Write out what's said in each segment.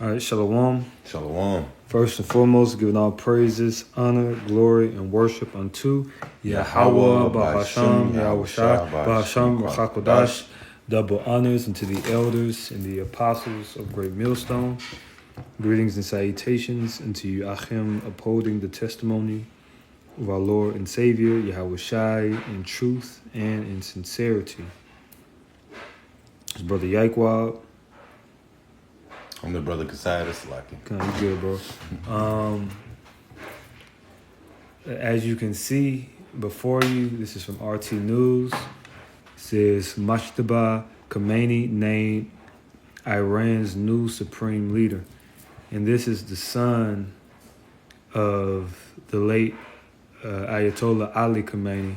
All right, shalom. Shalom. First and foremost, giving all praises, honor, glory, and worship unto Yahweh, Bahasham, Yahushua, Bahasham, Rachakodash. Double honors unto the elders and the apostles of Great Millstone. Greetings and salutations unto you, Achim, upholding the testimony of our Lord and Savior, Yahushai, in truth and in sincerity. It's Brother Yaikwab. I'm the brother Kasai Slaki. Kind of good, bro. As you can see before you, this is from RT News. It says Mashtaba Khamenei named Iran's new supreme leader. And this is the son of the late Ayatollah Ali Khamenei,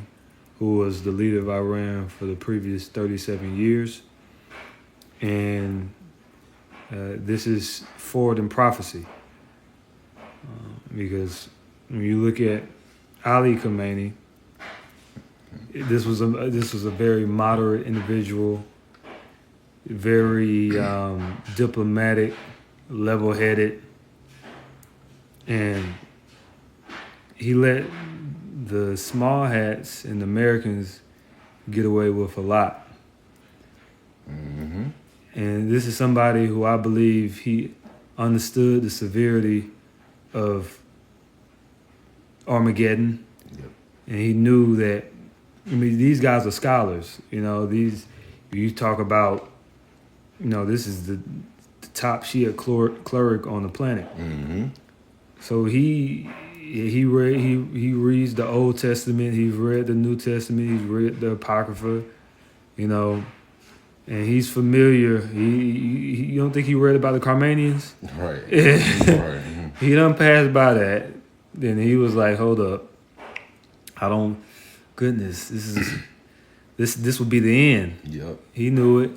who was the leader of Iran for the previous 37 years. And this is forward in prophecy, because when you look at Ali Khamenei, this was a very moderate individual, very diplomatic, level-headed, and he let the small hats and the Americans get away with a lot. Mm-hmm. And this is somebody who I believe he understood the severity of Armageddon. Yep. And he knew that, these guys are scholars. You talk about, this is the top Shia cleric on the planet. Mm-hmm. So he reads the Old Testament, he's read the New Testament, he's read the Apocrypha, and he's familiar. You don't think he read about the Carmanians? Right. Right. He done passed by that. Then he was like, hold up. This will be the end. Yep. He knew it,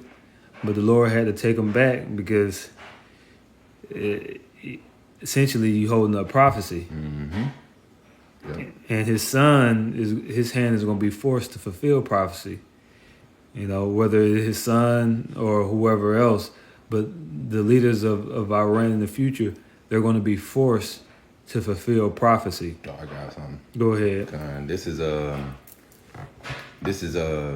but the Lord had to take him back because essentially you holding up prophecy. Mm-hmm. Yep. And his his hand is going to be forced to fulfill prophecy. Whether it's his son or whoever else, but the leaders of Iran in the future, they're going to be forced to fulfill prophecy. Oh, I got something. Go ahead. This is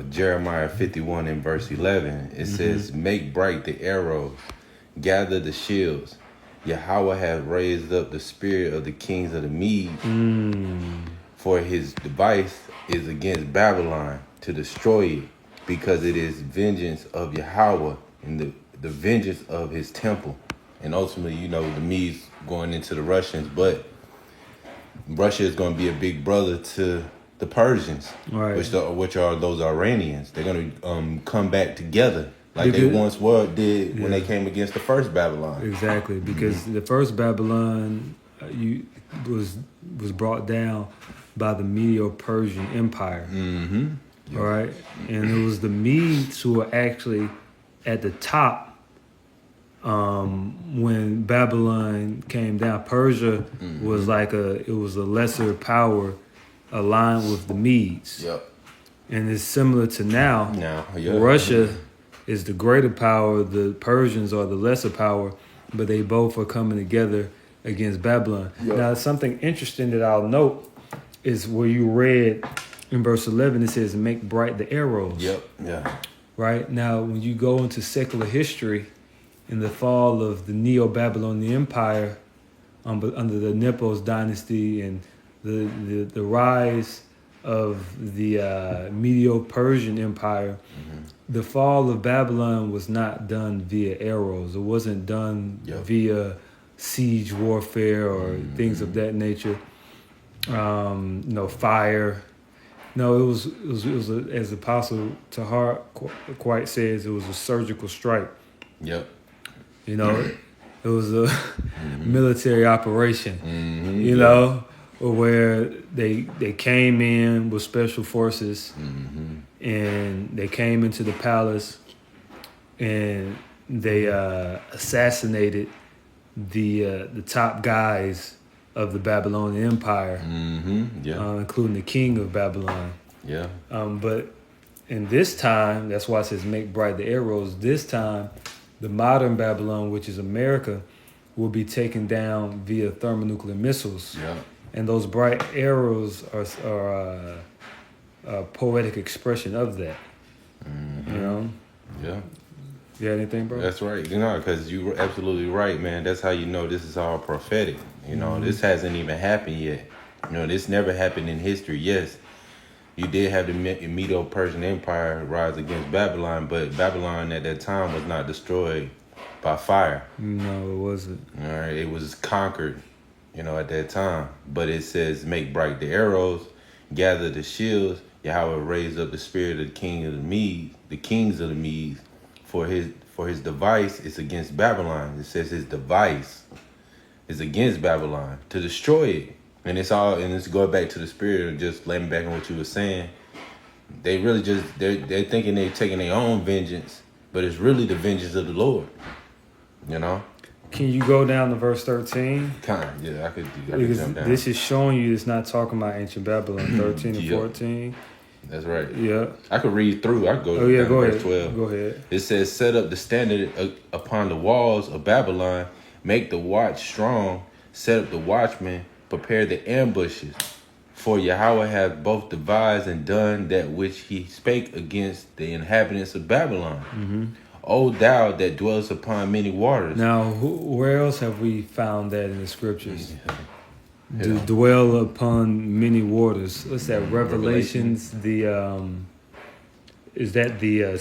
Jeremiah 51 and verse 11. It says, "Make bright the arrows, gather the shields. Yahweh hath raised up the spirit of the kings of the Medes, for his device is against Babylon to destroy it, because it is vengeance of Yahweh and the vengeance of his temple." And ultimately, the Medes going into the Russians, but Russia is going to be a big brother to the Persians, right, which are those Iranians. They're going to come back together like they once did when they came against the first Babylon. Exactly, because the first Babylon was brought down by the Medo-Persian Empire. Mm-hmm. All right, and it was the Medes who were actually at the top when Babylon came down. Persia was like a lesser power aligned with the Medes. Yep. And it's similar to now. Yeah. Russia is the greater power, the Persians are the lesser power, but they both are coming together against Babylon. Yep. Now, something interesting that I'll note is where you read in verse 11, it says, "Make bright the arrows." Yep. Yeah. Right? Now, when you go into secular history, in the fall of the Neo-Babylonian Empire, under the Nepos dynasty, and the rise of the Medo-Persian Empire, the fall of Babylon was not done via arrows. It wasn't done via siege warfare or things of that nature. Fire. No, it was as Apostle Tahar quite says, it was a surgical strike. Yep. It was a military operation. Where they came in with special forces, and they came into the palace, and they assassinated the top guys of the Babylonian Empire, including the king of Babylon. Yeah. But in this time, that's why it says make bright the arrows. This time, the modern Babylon, which is America, will be taken down via thermonuclear missiles. Yeah. And those bright arrows are a poetic expression of that. Mm-hmm. You know? Yeah. You got anything, bro? That's right. You know, because you were absolutely right, man. That's how you know this is all prophetic. You know, this hasn't even happened yet. You know, this never happened in history. Yes, you did have the Medo-Persian Empire rise against Babylon, but Babylon at that time was not destroyed by fire. No, it wasn't. All right, it was conquered, you know, at that time. But it says, make bright the arrows, gather the shields. Yahweh raised up the spirit of the king of the Medes, the kings of the Medes, for his device is against Babylon. It says his device is against Babylon to destroy it. And it's going back to the spirit and just laying back on what you were saying. They really they're thinking they're taking their own vengeance, but it's really the vengeance of the Lord. You know? Can you go down to verse 13? Yeah, I could Because jump down. this is showing you it's not talking about ancient Babylon, 13 and 14. That's right. Yeah. I could read through. I could go down to verse ahead. 12. Go ahead. It says, set up the standard upon the walls of Babylon, make the watch strong, set up the watchmen, prepare the ambushes. For Yahweh hath both devised and done that which he spake against the inhabitants of Babylon. Mm-hmm. O thou that dwellest upon many waters. Now, where else have we found that in the scriptures? To dwell upon many waters. What's that? Revelations. Is that the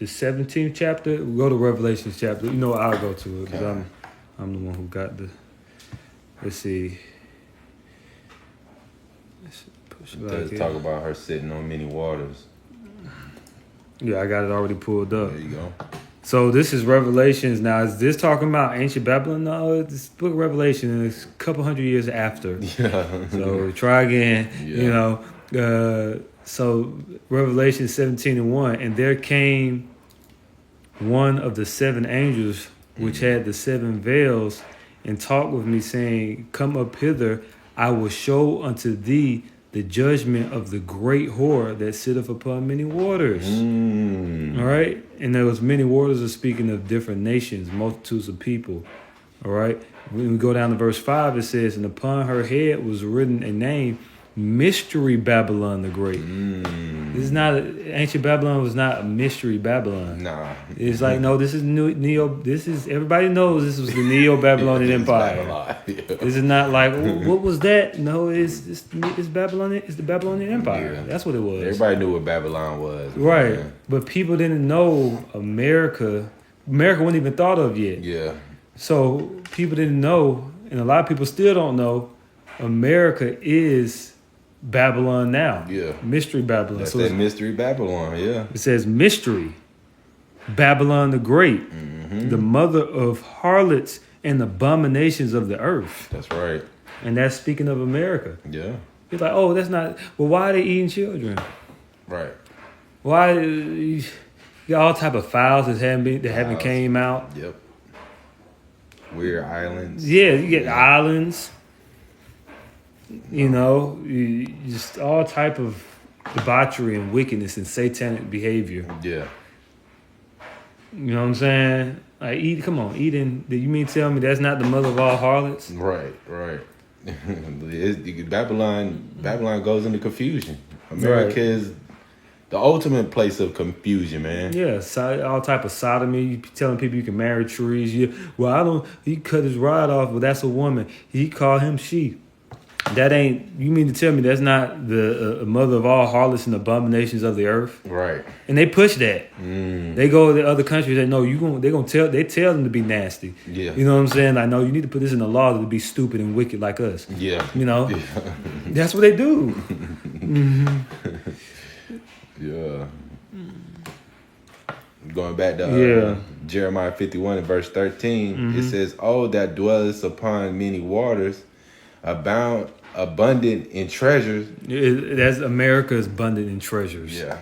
17th chapter? We'll go to Revelations chapter. You know, I'll go to it because I'm the one who got the. Let's see. Let's talk about her sitting on many waters. Yeah, I got it already pulled up. There you go. So this is Revelations. Now, is this talking about ancient Babylon? No, this book of Revelation is a couple hundred years after. Yeah. So try again. Yeah. You know. So Revelation 17:1, and there came one of the seven angels which had the seven veils, and talked with me, saying, come up hither, I will show unto thee the judgment of the great whore that sitteth upon many waters. All right? And those many waters are speaking of different nations, multitudes of people. All right? When we go down to verse 5, it says, and upon her head was written a name, Mystery Babylon the Great. This is not ancient Babylon was not a mystery Babylon. Nah. It's like, no, this is everybody knows this was the Neo-Babylonian Empire. Yeah. This is not like, what was that? No, it's Babylonian. It's the Babylonian Empire. Yeah. That's what it was. Everybody knew what Babylon was. Right. Man. But people didn't know America. America wasn't even thought of yet. Yeah. So people didn't know, and a lot of people still don't know, America is Babylon now. Yeah. Mystery Babylon. That's So that mystery Babylon, yeah. it says mystery. Babylon the Great. The mother of harlots and abominations of the earth. That's right. And that's speaking of America. Yeah. It's like, oh, that's not. Well, why are they eating children? Right. Why? You got all type of files that haven't came out. Yep. Weird islands. Yeah, you get islands. You know, just all type of debauchery and wickedness and satanic behavior. Yeah. You know what I'm saying? Like, Eden. Do you mean tell me that's not the mother of all harlots? Right. Babylon goes into confusion. America is the ultimate place of confusion, man. Yeah, all type of sodomy. You telling people you can marry trees. He cut his rod off, but that's a woman. He called him she. That ain't, you mean to tell me that's not the mother of all harlots and abominations of the earth? Right. And they push that. They go to other countries that no, they tell them to be nasty. Yeah. You know what I'm saying? Like, no, you need to put this in the law to be stupid and wicked like us. Yeah. You know? Yeah. That's what they do. Yeah. Going back to Jeremiah 51 and verse 13, it says, oh, that dwellest upon many waters, abundant in treasures. That's America is abundant in treasures. Yeah.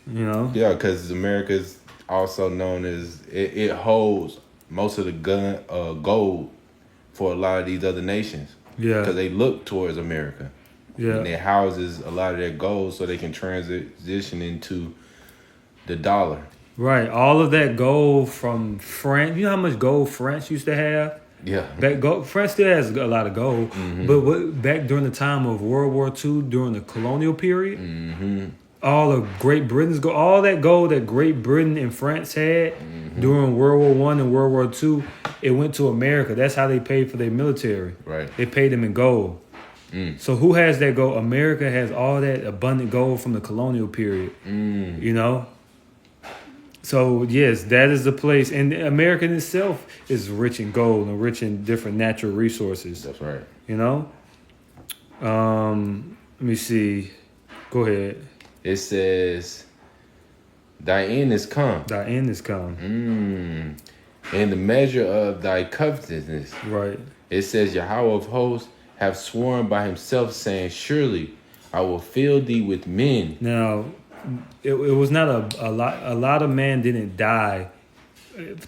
You know? Yeah, because America is also known as, it holds most of the gold for a lot of these other nations. Yeah. Because they look towards America. Yeah. And it houses a lot of their gold so they can transition into the dollar. Right. All of that gold from France. You know how much gold France used to have? Yeah. France still has a lot of gold, but back during the time of World War II, during the colonial period, all of Great Britain's gold, all that gold that Great Britain and France had during World War One and World War II, it went to America. That's how they paid for their military. Right. They paid them in gold. So who has that gold? America has all that abundant gold from the colonial period. You know. So yes, that is the place, and America in itself is rich in gold and rich in different natural resources. That's right. You know. Let me see. Go ahead. It says, "Thy end is come, Thy end is come." and the measure of thy covetousness." Right. It says, "Yahweh of hosts have sworn by himself, saying, Surely I will fill thee with men." Now, it was not a lot. A lot of man didn't die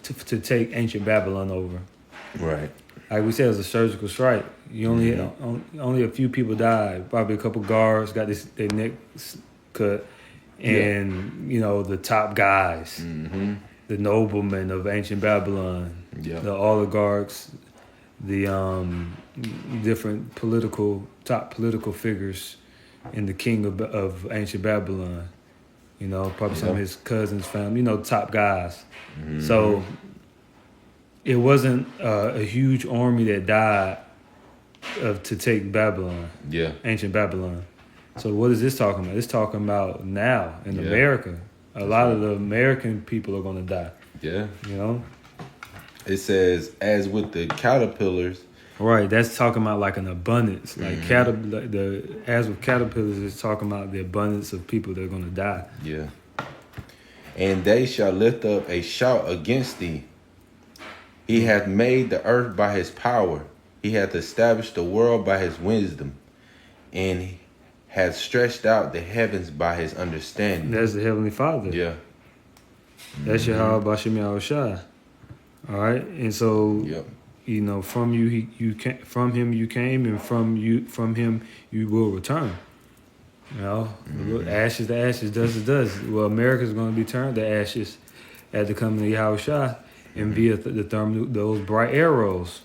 to take ancient Babylon over. Right. Like we said, it was a surgical strike. You only a few people died. Probably a couple guards got their necks cut, and the top guys, the noblemen of ancient Babylon, the oligarchs, the different top political figures, and the king of ancient Babylon. Probably some of his cousins' family. Top guys. So it wasn't a huge army that died to take Babylon. Yeah. Ancient Babylon. So what is this talking about? It's talking about now in America. A lot of the American people are going to die. Yeah. It says, as with the caterpillars. Right. That's talking about like an abundance. Like as with caterpillars, it's talking about the abundance of people that are going to die. Yeah. And they shall lift up a shout against thee. He hath made the earth by his power. He hath established the world by his wisdom. And hath stretched out the heavens by his understanding. That's the Heavenly Father. Yeah. That's Yahweh Bashim Yahushua. All right. And so, from from him you came, and from him you will return. Ashes to ashes, dust to dust. Well, America's going to be turned to ashes at the coming of Yahushua, and via those bright arrows.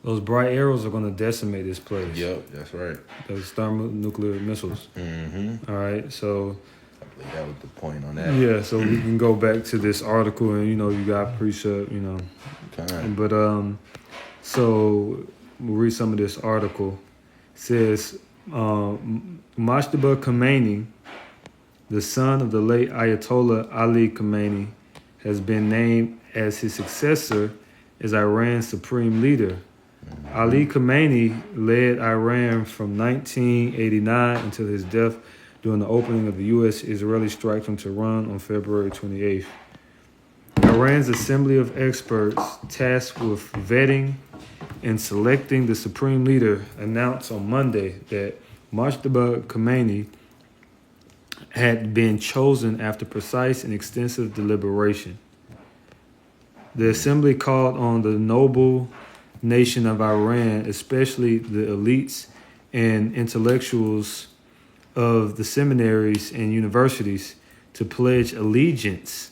Those bright arrows are going to decimate this place. Yep, that's right. Those thermonuclear missiles. All right, so I believe that was the point on that. Yeah, so we can go back to this article, and you got precept, Okay. But so we'll read some of this article. It says Mojtaba Khomeini, the son of the late Ayatollah Ali Khomeini, has been named as his successor as Iran's supreme leader. Ali Khamenei led Iran from 1989 until his death during the opening of the U.S.-Israeli strike from Tehran on February 28th. Iran's Assembly of Experts, tasked with vetting and selecting the supreme leader, announced on Monday that Mojtaba Khomeini had been chosen after precise and extensive deliberation. The assembly called on the noble nation of Iran, especially the elites and intellectuals of the seminaries and universities, to pledge allegiance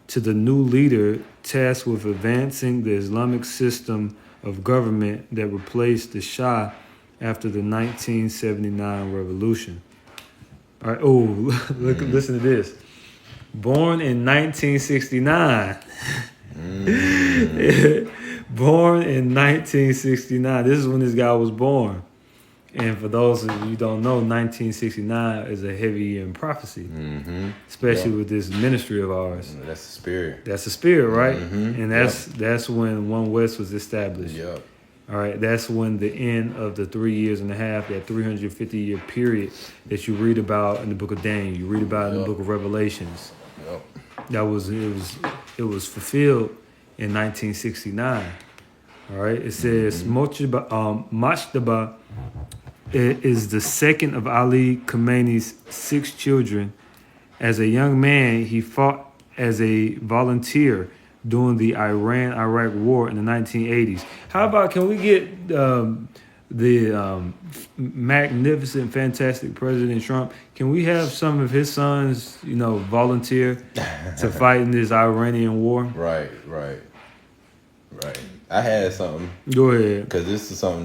to the new leader tasked with advancing the Islamic system of government that replaced the Shah after the 1979 revolution. All right. Listen to this. Born in 1969. Born in 1969. This is when this guy was born. And for those of you who don't know, 1969 is a heavy year in prophecy, especially with this ministry of ours. That's the spirit. That's the spirit, right? And that's when One West was established. Yep. All right, that's when the end of the 3 years and a half, that 350-year period that you read about in the book of Daniel, you read about in the book of Revelations. Yep. It was fulfilled in 1969. All right, it says Mojtaba is the second of Ali Khamenei's 6 children. As a young man, he fought as a volunteer during the Iran-Iraq War in the 1980s. How about, can we get the magnificent, fantastic President Trump. Can we have some of his sons, volunteer to fight in this Iranian war? Right. I had something. Go ahead. Because this is something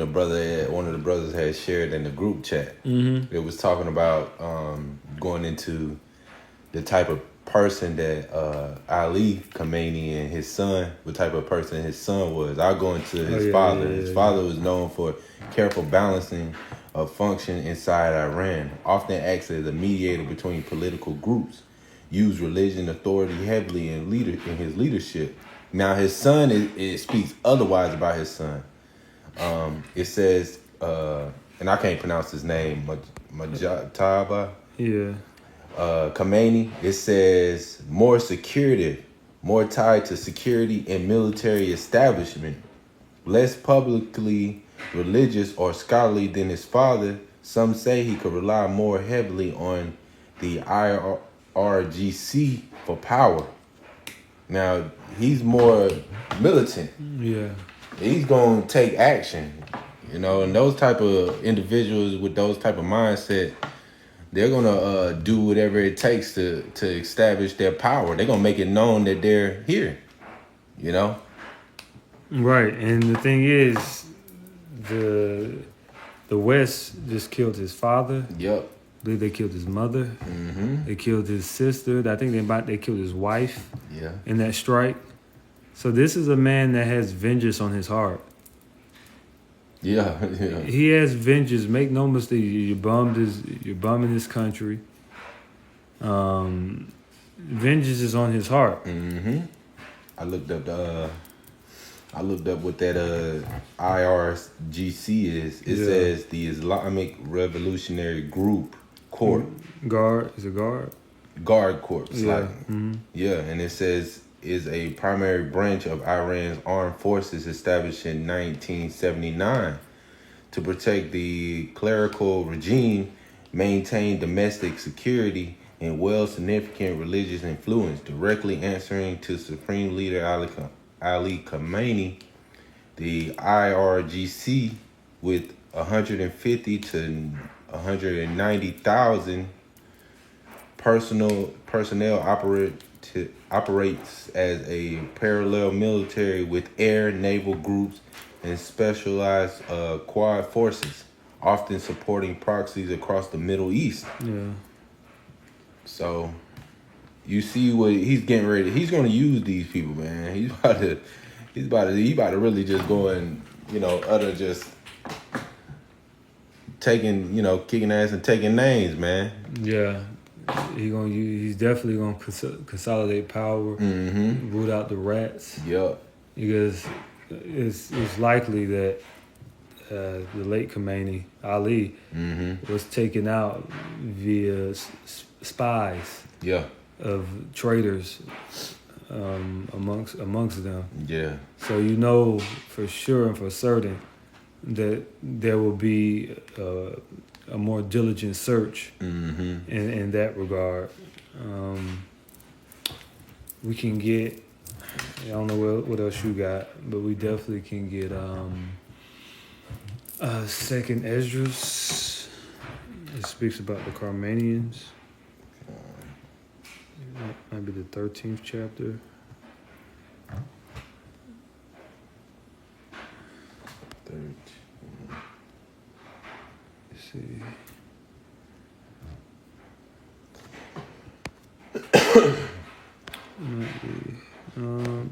one of the brothers had shared in the group chat. Mm-hmm. It was talking about going into the type of person that Ali Khamenei and his son, what type of person his son was. I'll go into his father. His father was known for careful balancing of function inside Iran, often acts as a mediator between political groups, used religion authority heavily in his leadership. Now his son, it speaks otherwise about his son. It says, and I can't pronounce his name, Majtaba. Yeah. Khamenei, it says more secretive, more tied to security and military establishment, less publicly religious or scholarly than his father. Some say he could rely more heavily on the IRGC for power. Now, he's more militant. Yeah. He's going to take action, and those type of individuals with those type of mindset, they're going to do whatever it takes to establish their power. They're going to make it known that they're here, Right. And the thing is, the West just killed his father. Yep. I believe they killed his mother. Mm-hmm. They killed his sister. I think they killed his wife. Yeah. In that strike. So this is a man that has vengeance on his heart. Yeah. He has vengeance. Make no mistake. You're bumming this country. Vengeance is on his heart. Mm-hmm. I looked up what that IRGC is. It says the Islamic Revolutionary Group Corps. Guard. Is it guard? Guard Corps. Yeah. Yeah, and it says is a primary branch of Iran's armed forces established in 1979 to protect the clerical regime, maintain domestic security, and wield significant religious influence, directly answering to Supreme Leader Ali Khamenei. The IRGC, with 150 to 190,000 personnel operates as a parallel military with air, naval groups, and specialized quad forces, often supporting proxies across the Middle East. Yeah. So you see what he's getting ready. He's going to use these people, man. He's about to really just go and utter just taking kicking ass and taking names, man. Yeah. He's definitely gonna consolidate power, root out the rats. Yep. Because it's likely that the late Khamenei, Ali, was taken out via spies. Yeah. Of traitors amongst them. Yeah. So for sure and for certain that there will be a more diligent search in that regard. We can get, I don't know what else you got, but we definitely can get Second Esdras. It speaks about the Carmanians. Might be the 13th chapter. Let's see.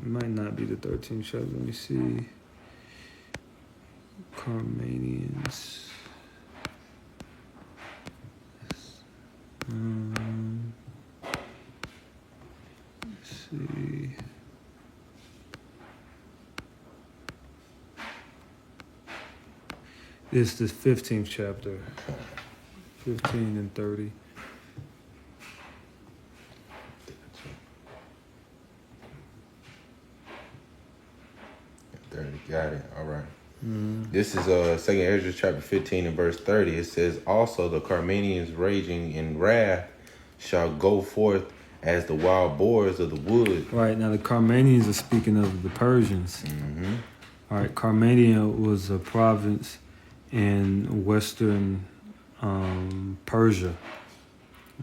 Might not be the 13th chapter. Let me see. Carmanians. Let's see. It's the 15th chapter. 15 and 30. Got it. All right. This is Second Ezra chapter 15 and verse 30. It says, also the Carmanians raging in wrath shall go forth as the wild boars of the wood. Right. Now the Carmanians are speaking of the Persians. All right. Carmania was a province in Western Persia.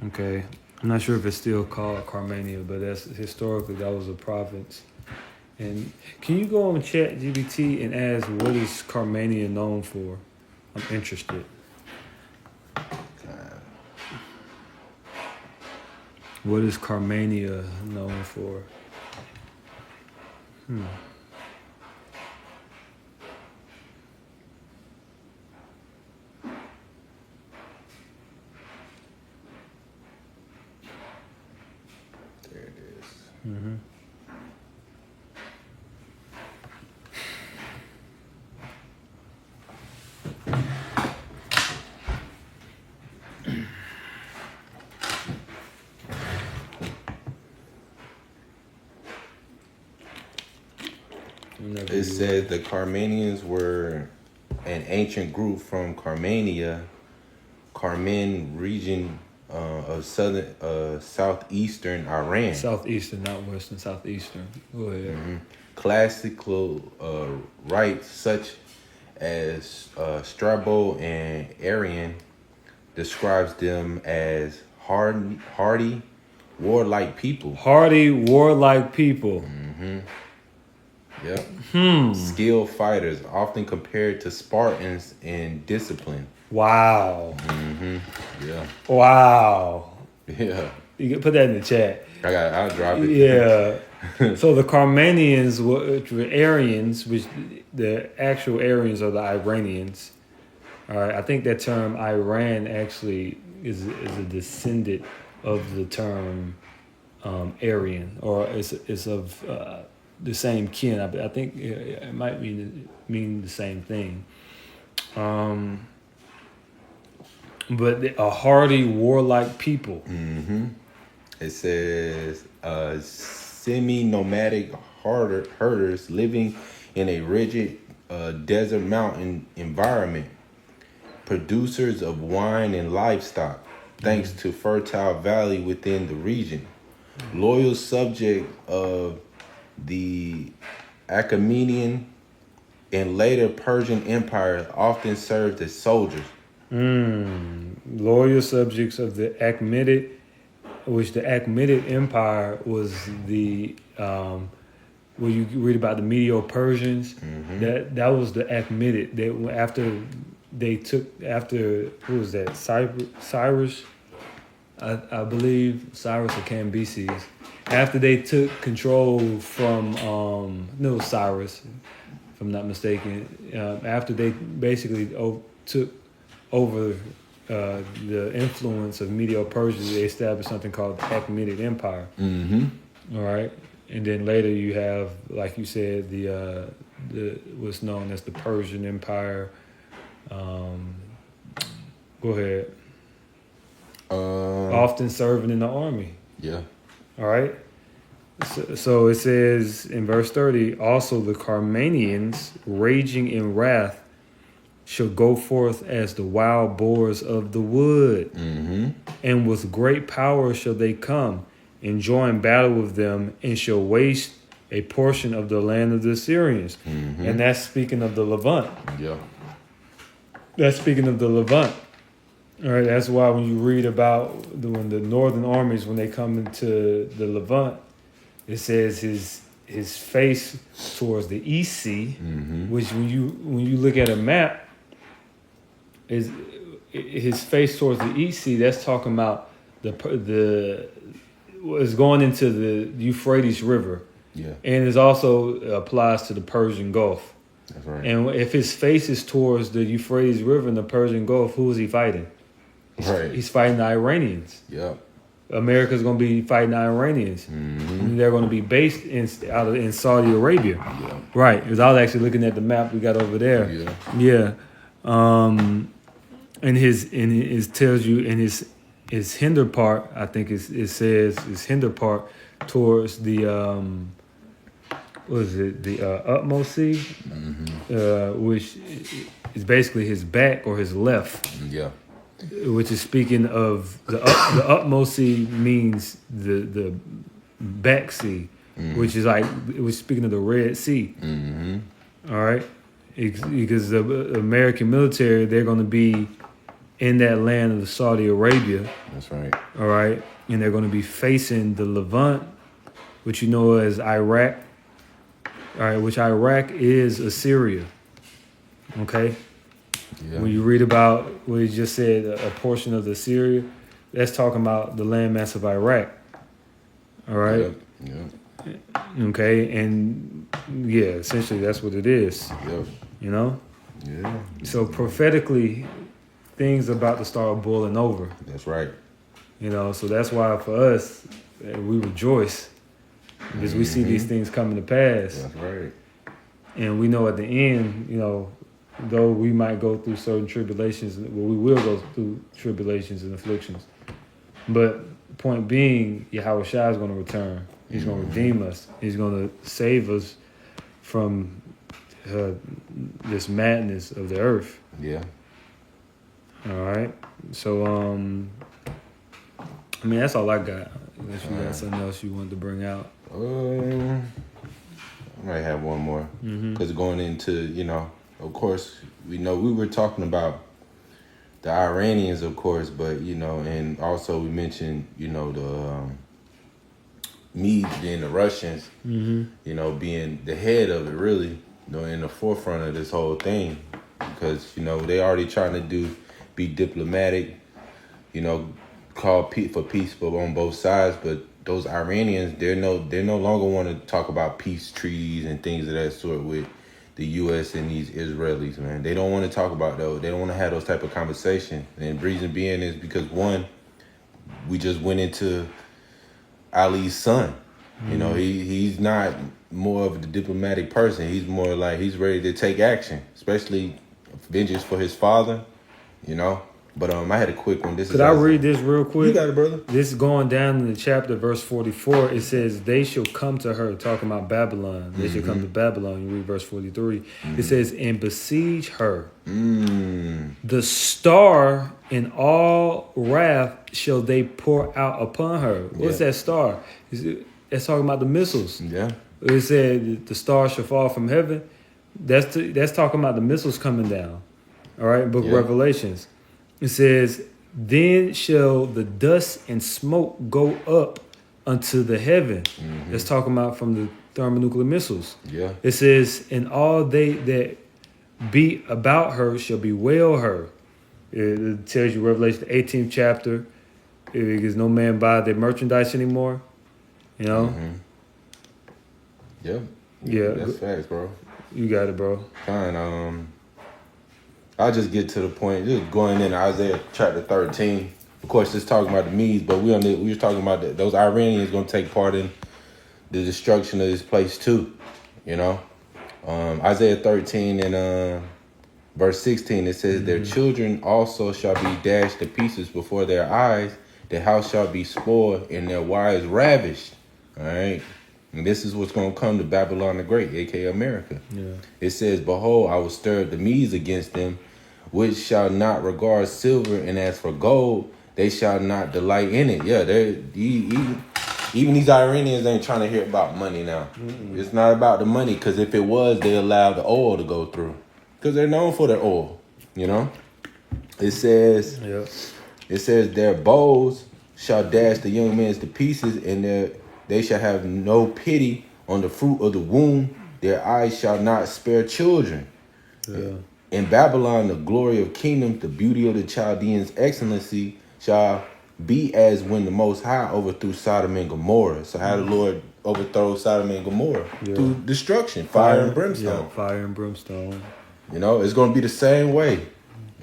Okay, I'm not sure if it's still called Carmania, but that's historically that was a province. And can you go on ChatGPT and ask what is Carmania known for? I'm interested. What is Carmania known for? There it is. Mm-hmm. It said the Carmanians were an ancient group from Carmania, Carmen region of southeastern Iran. Southeastern, not Western, southeastern. Go ahead. Mm-hmm. Classical rites such as Strabo and Arian describes them as hardy, warlike people. Hardy, warlike people. Mm-hmm. Yep. Skilled fighters, often compared to Spartans in discipline. Wow. Mm-hmm. Yeah. Wow. Yeah. You can put that in the chat. I'll drop it. Yeah. So the Carmanians were Aryans, which the actual Aryans are the Iranians. All right. I think that term Iran actually is a descendant of the term Aryan, or it's of the same kin. I think it might mean the same thing. But a hardy, warlike people. Mm-hmm. It says semi-nomadic herders living in a rigid desert mountain environment. Producers of wine and livestock, thanks to fertile valley within the region. Loyal subject of the Achaemenian and later Persian empires, often served as soldiers. Loyal subjects of the Achaemenid, which the Achaemenid Empire was the where you read about the Medo-Persians. Mm-hmm. That was the Achaemenid. After who was that? Cyrus, I believe Cyrus or Cambyses. After they took control from Cyrus, if I'm not mistaken. After they basically took over the influence of Medo-Persia, they established something called the Achaemenid Empire. Mm-hmm. All right, and then later you have, like you said, the what's known as the Persian Empire. Go ahead. Often serving in the army. Yeah. All right. So it says in verse 30, also the Carmanians, raging in wrath, shall go forth as the wild boars of the wood. Mm-hmm. And with great power shall they come and join battle with them, and shall waste a portion of the land of the Assyrians. Mm-hmm. And that's speaking of the Levant. Yeah. That's speaking of the Levant. All right. That's why when you read about when the northern armies, when they come into the Levant, it says his face towards the East Sea, mm-hmm. which when you look at a map, is his face towards the East Sea. That's talking about the is going into the Euphrates River. Yeah, and it also applies to the Persian Gulf. That's right. And if his face is towards the Euphrates River and the Persian Gulf, who is he fighting? Right, he's fighting the Iranians. Yeah. America's going to be fighting the Iranians. Mm-hmm. And they're going to be based in Saudi Arabia. Yeah. Right. Because I was actually looking at the map we got over there. Yeah. And his tells you in his hinder part, I think it says his hinder part towards the the utmost sea, mm-hmm. Which is basically his back or his left. Yeah. Which is speaking of the utmost sea means the back sea, mm-hmm. which is like it was speaking of the Red Sea. Mm-hmm. All right, Because the American military, they're going to be in that land of Saudi Arabia. That's right. All right. And they're going to be facing the Levant, which you know as Iraq. All right. Which Iraq is Assyria. Okay. Yeah. When you read about what he just said, a portion of the Syria, that's talking about the landmass of Iraq. All right. Yep. Okay. And yeah, essentially that's what it is. Yep. You know? Yeah. So prophetically, things about to start boiling over. That's right. You know, so that's why for us, we rejoice because we see these things coming to pass. That's right. And we know at the end, you know, though we might go through certain tribulations, well, we will go through tribulations and afflictions. But point being, Yahweh Shai is going to return. He's going to redeem us. He's going to save us from this madness of the earth. Yeah. All right. So, I mean, that's all I got. Unless you got something else you wanted to bring out. I might have one more. Because going into, you know, of course, we know we were talking about the Iranians, of course, but, you know, and also we mentioned, you know, the Medes being the Russians, you know, being the head of it, really, you know, in the forefront of this whole thing. Because, you know, they already trying to be diplomatic, you know, call for peace on both sides, but those Iranians, they no longer want to talk about peace treaties and things of that sort with the U.S. and these Israelis, man. They don't want to talk about those. They don't want to have those type of conversations. And the reason being is because, one, we just went into Ali's son. You know, he's not more of the diplomatic person. He's more like he's ready to take action, especially vengeance for his father, you know. But I had a quick one. Could I read this real quick? You got it, brother. This is going down in the chapter, verse 44. It says, they shall come to her, talking about Babylon. They shall come to Babylon. You read verse 43. It says, and besiege her. The star in all wrath shall they pour out upon her. What's that star? That's talking about the missiles. Yeah. It said the star shall fall from heaven. That's talking about the missiles coming down. All right, Book of Revelations. It says, then shall the dust and smoke go up unto the heaven. That's talking about from the thermonuclear missiles. Yeah. It says, and all they that be about her shall bewail her. It tells you Revelation 18th chapter. Because no man buy their merchandise anymore. You know? Yep. Yeah. That's facts, bro. You got it, bro. Fine. I'll just get to the point. Just going in Isaiah chapter 13. Of course, it's talking about the Medes, but we were talking about those Iranians going to take part in the destruction of this place too. You know, Isaiah 13 and verse 16. It says, their children also shall be dashed to pieces before their eyes. Their house shall be spoiled and their wives ravished. All right. And this is what's going to come to Babylon the Great, a.k.a. America. Yeah. It says, behold, I will stir up the Medes against them, which shall not regard silver, and as for gold, they shall not delight in it. Yeah, even these Iranians ain't trying to hear about money now. It's not about the money, because if it was, they allow the oil to go through. Because they're known for their oil, you know? It says, their bows shall dash the young men to pieces, and they shall have no pity on the fruit of the womb. Their eyes shall not spare children. Yeah. In Babylon, the glory of kingdoms, the beauty of the Chaldeans' excellency shall be as when the Most High overthrew Sodom and Gomorrah. So how the Lord overthrow Sodom and Gomorrah? Through destruction, fire and brimstone. Yeah, fire and brimstone. You know, it's going to be the same way.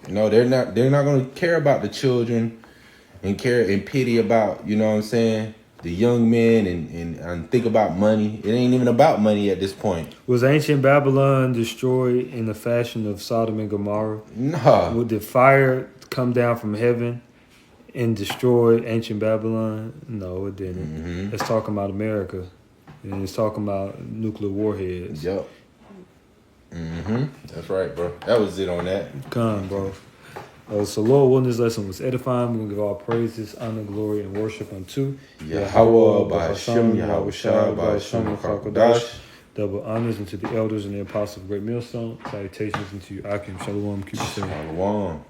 You know, they're not going to care about the children and care and pity about, you know what I'm saying, the young men and think about money. It ain't even about money at this point. Was ancient Babylon destroyed in the fashion of Sodom and Gomorrah? No. Would the fire come down from heaven and destroy ancient Babylon? No, it didn't. It's talking about America. And it's talking about nuclear warheads. Yep. That's right, bro. That was it on that. Come on, bro. So Lord, willing, this lesson was edifying. We're going to give all praises, honor, glory, and worship unto Yahweh, Ba'ashem, Yahweh Shai, Ba'ashem, Chakodash. Double honors unto the elders and the apostles of Great Millstone. Salutations unto you, Akim. Shalom. Keep it safe. Shalom.